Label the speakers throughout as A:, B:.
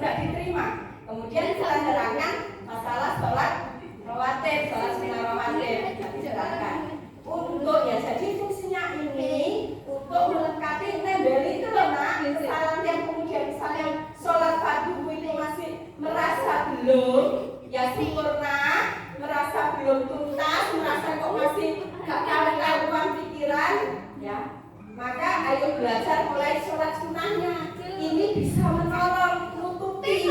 A: tidak diterima. Kemudian kita terangkan masalah sholat rawatib, sholat sunnah rawatib diterangkan. Untuk ya jadi fungsinya ini untuk melengkapi nembeli itu loh nak. Kesalahan yang kemudian misalnya sholat fardu itu masih merasa belum ya sempurna, merasa belum tuntas, merasa kok masih gak karuan pikiran ya, maka ayo belajar mulai sholat sunnahnya. Ini bisa menolong nutupi.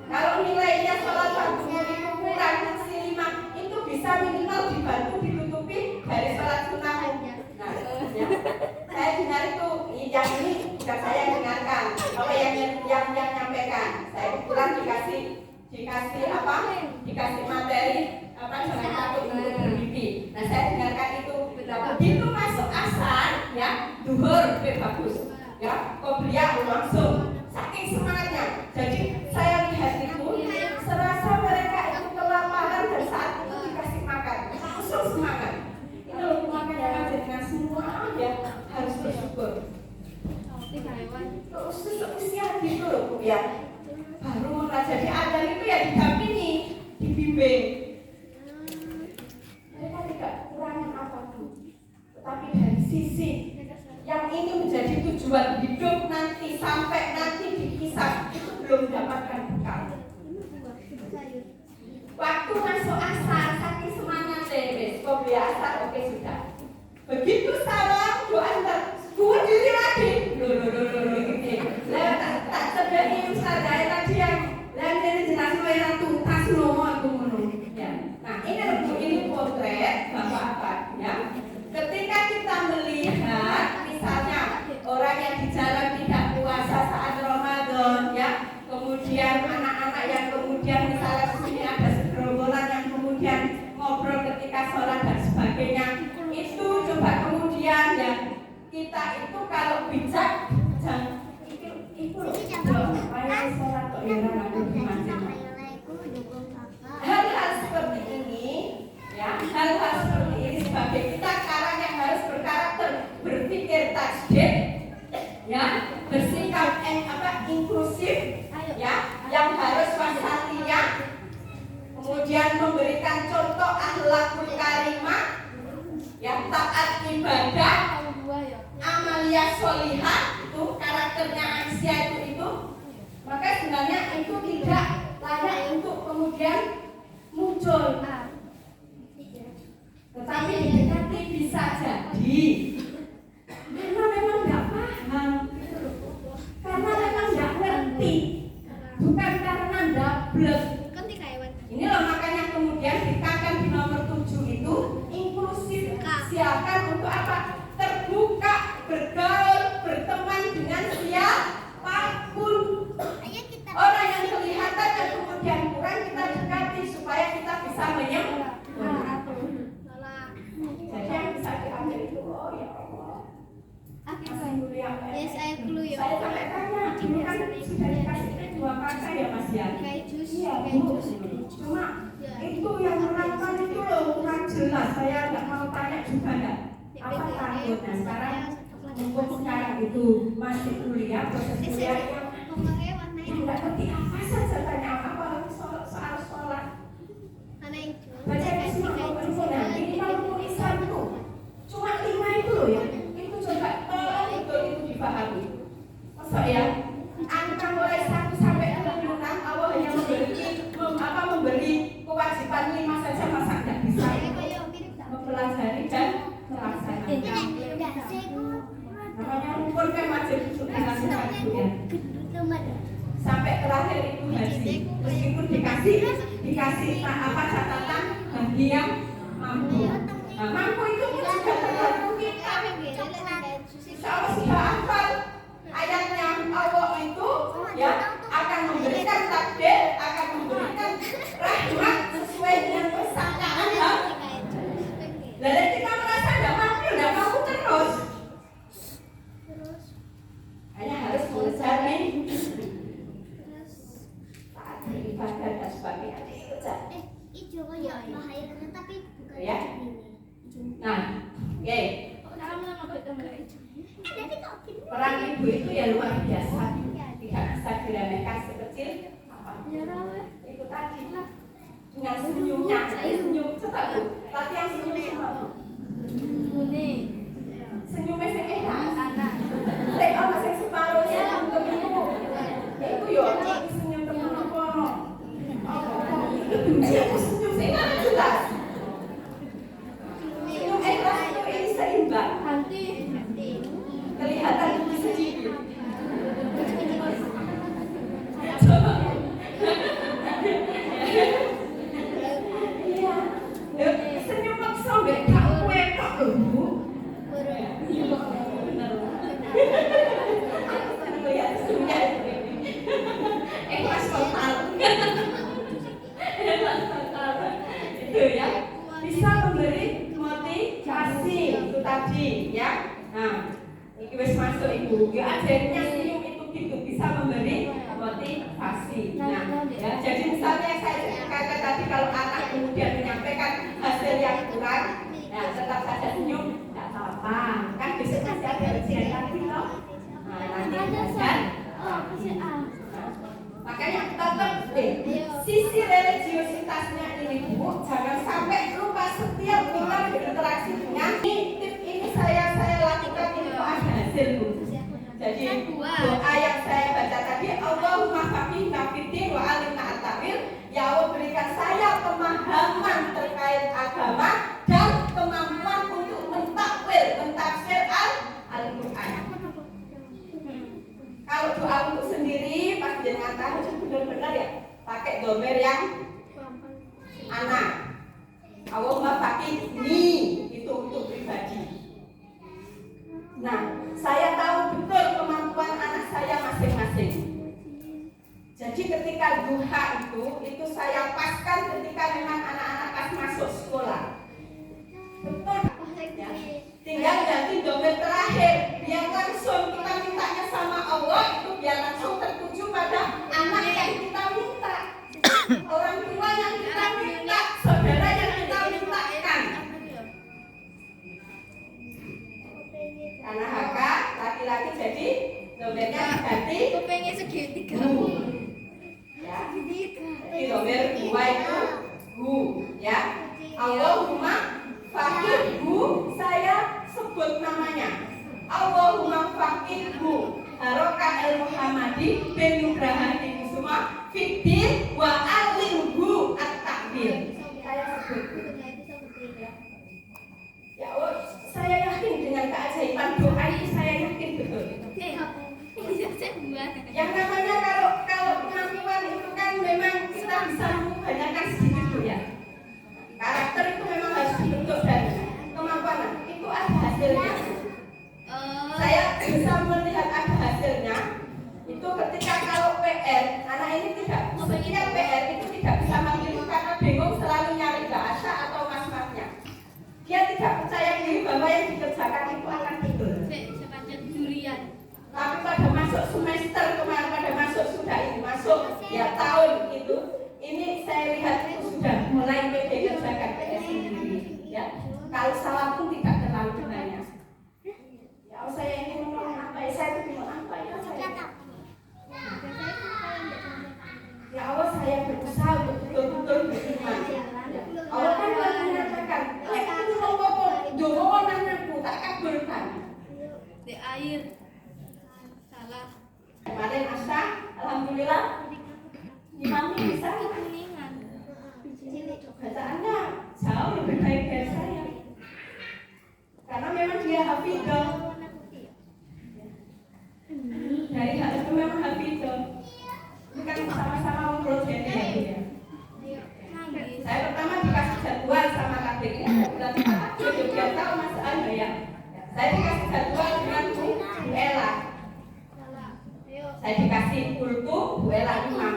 A: Kalau nilainya sholat fardu itu kurang masih 5, itu bisa minimal dibantu ditutupi dari sholat sunnah. Nah, ya. Saya dengar itu, yang ini sudah saya dengarkan. Kalau yang nyampaikan, saya kebetulan dikasih apa? Dikasih materi apa jangan takut untuk bermimpi. Nah, saya dengarkan itu. Nah, begitu masuk asar, ya, duhur, bagus. Ya, qobliyah langsung saking semangatnya. Jadi saya lihat itu serasa mereka itu kelaparan dan saat itu dikasih makan langsung semangat. Ini loh makanya dengan semua ya harus bersyukur. Terus usia gitu loh Bu ya. Baru mulai jadi ajar itu ya didampingi, dibimbing. Mereka tidak kurangin apapun, tetapi dari sisi yang ini menjadi tujuan hidup nanti sampai nanti dikisah itu belum mendapatkan bekal. Waktu masuk asar saking semangat wis qobliyah asar oke sudah. Begitu salam doa buat diri lagi. Loh ini. Lah tak sedani ustazah tadi yang jadi jelas merah tuntas nomor ngono. Ya. Nah, ini potret Bapak ya. Ketika kita melihat misalnya orang yang di jalan tidak puasa saat Ramadan ya, kemudian anak-anak yang kemudian misalnya di sini ada segerombolan yang kemudian ngobrol ketika sholat dan sebagainya, itu coba kemudian ya kita itu kalau bijak itu sholat kok ya hal-hal seperti ini ya, hal-hal seperti ini sebagai kita sekarang yang harus berkarakter berpikir tajdid ya, bersikap inklusif ya, yang harus wasatiyah, kemudian memberikan contoh akhlakul karimah ya, taat ibadah, amaliyah sholihah, itu karakternya Aisyah itu maka sebenarnya itu tidak layak untuk kemudian muncul. Tetapi nanti bisa jadi karena memang tidak paham, karena memang tidak ngerti, bukan karena ndablek. Ini loh makanya kemudian ditekan di nomor 7 itu inklusif, siapkan untuk apa? Terbuka, bergaul, berteman dengan siapapun. Orang yang kelihatan dan kemudian kurang kita dekati supaya kita bisa menyembuhkan. Jadi yang bisa diambil itu, oh ya Allah. Saya sampai tanya, dulu kan sudah dikasih 2 kakak ya Mas ya? Iya Bu. Cuma itu yang melakukan itu loh kurang jelas. Saya nggak mau tanya juga enggak. Apa takut? Nah sekarang mumpung sekarang itu masih kuliah, proses kuliah yang nggak ngerti apa saja tanya apa soal sholat. Baca di semua nah ini kalau tulisan itu cuma 5 itu loh ya, itu coba tolong betul itu dipahami. Masa ya angka mulai 1 sampai 6 Allah hanya memberi kewajiban 5 saja, masa nggak bisa mempelajari dan melaksanakan. Namanya rumpun kan wajib untuk dilaksanakan ya. Sampai terakhir itu haji, meskipun dikasih catatan bagi yang mampu. Nah, mampu itu pun juga tergantung kita. Insya Allah sudah hafal ayatnya Allah itu ya akan memberikan takdir, akan memberikan rahmat sesuai dengan persangkaan ya. Lalu kita merasa tidak mampu terus. Hanya harus mencari ibadah dan sebagainya. Ya. Nah, oke. Peran ibu itu ya luar biasa, tidak bisa kecil apa? Itu tadi dengan senyumnya, senyum coba Bu, latihan senyum sama Bu. Senyumnya sing enak, lek ana sing separuhnya untuk ibu, ibu yo senyum temen apa? Senyum sing jelas. Senyum ikhlas itu ini seimbang. Kelihatan sedikit. Coba. Iya. Senyum maksa mbek gak kuwe kok Bu. Ikhlas total. Itu ya. Bisa memberi motivasi itu tadi ya. Nah, ini wis masuk Ibu. Ya akhirnya senyum itu gitu bisa memberi motivasi. Nah, ya jadi misalnya saya katakan tadi kalau anak kemudian menyampaikan hasil yang kurang, ya tetap saja senyum, enggak apa-apa. Kan besok masih ada ujian lagi loh. Nah, nanti kan. Makanya tetap sisi religiositasnya ini Bu, jangan sampai lupa setiap kita berinteraksi dengan tip ini saya lakukan ini kok ada hasil Bu. Jadi doa yang saya baca tadi, Allahumma faqihna fiddin wa alimna at-ta'wil, ya Allah berikan saya pemahaman terkait agama dan kemampuan untuk mentakwil, mentafsir Al-Qur'an. Kalau doa untuk sendiri pas jenengan tahu benar-benar ya pakai domer yang anak. Allahumma faqihni itu untuk pribadi. Nah, saya tahu betul kemampuan anak saya masing-masing. Jadi ketika duha itu saya paskan ketika memang anak-anak pas masuk sekolah. Betul ya. Tinggal ganti domer terakhir biar langsung kita mintanya sama Allah itu biar langsung tertuju pada anak yang kita minta, orang tua yang kita minta, saudara yang kita mintakan. Karena HK laki-laki jadi domernya diganti
B: pengen segitiga
A: ya. Jadi domer dua itu hu ya. Allahumma faqihhu saya sebut namanya Allahumma faqihhu Harokah al-Muhammadi bin Nugrahati Kusuma fiddin wa alimhu at-ta'wil. Saya sebut ya Allah, saya yakin dengan keajaiban doa ini, saya yakin betul. Yang namanya kalau kemampuan itu kan memang kita bisa menggunakan sedikit Bu ya. Karakter itu memang harus dibentuk dari kemampuan itu ada hasilnya. Saya bisa melihat ada hasilnya itu ketika kalau PR anak ini tidak setiap PR itu tidak bisa mandiri karena bingung selalu nyari bahasa atau mas-masnya. Dia tidak percaya diri bahwa yang dikerjakan itu akan betul. Tapi pada masuk semester kemarin, pada sudah ini masuk ya tahun itu, ini saya lihat itu sudah mulai mengerjakan PS sendiri. Ya, kalau salah pun tidak terlalu banyak. Ya, saya ini mau apa ya? Saya itu mau apa ya? Ya Allah, saya berusaha untuk betul-betul beriman. Allah kan telah menyatakan, lek itu mau apa? Doa nananku tak kabulkan.
B: Di air salah.
A: Kemarin Asa, alhamdulillah, imamnya bisa. Bacaannya jauh lebih baik dari saya. Karena memang dia hafidhah. Dari hal itu memang hafidhah. Bukan sama-sama memprojeknya ya. Saya pertama dikasih jadwal sama kakek ini ada bulan apa? Biar tahu masalahnya ya. Saya dikasih jadwal dengan Bu Ella. Saya dikasih kultu Bu Ella imam.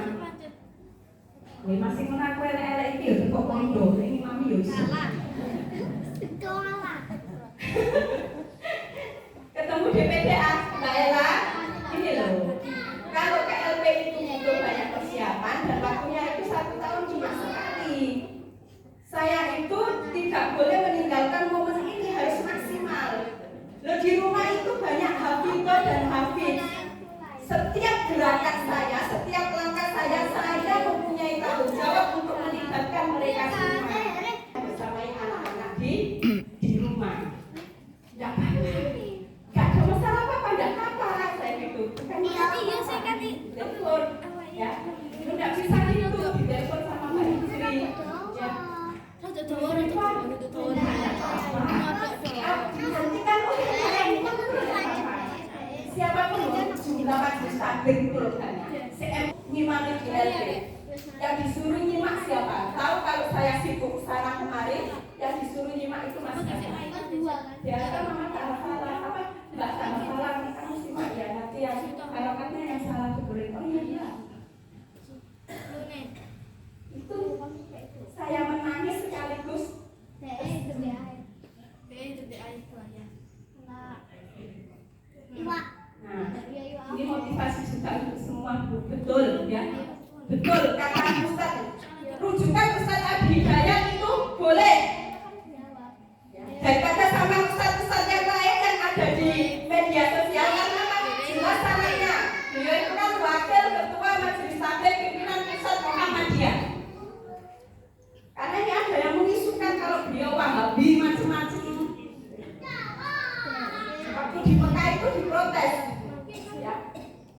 A: Wih masih mengaku Ella itu kok kondo ini mami yo. Ketemu DPDA Mbak Ella. Ini loh. Kalau KLP itu butuh banyak persiapan dan waktunya itu 1 tahun cuma sekali. Saya itu tidak boleh meninggalkan momen ini, harus maksimal. Loh di rumah itu banyak hafidhah dan hafiz. Setiap gerakan saya, setiap langkah rupanya. CM ngimami di LP. Yang disuruh nyimak siapa? Tahu kalau saya sibuk sana kemarin, yang disuruh nyimak itu Mas Hasan. Ya kan mama tak salah apa? Mbak tak salah, kamu simak ya nanti yang harapannya yang salah diberi. Oh iya. Itu saya menangis sekaligus. Nah, ini motivasi juga untuk semua Bu. Betul ya. Betul kata Bu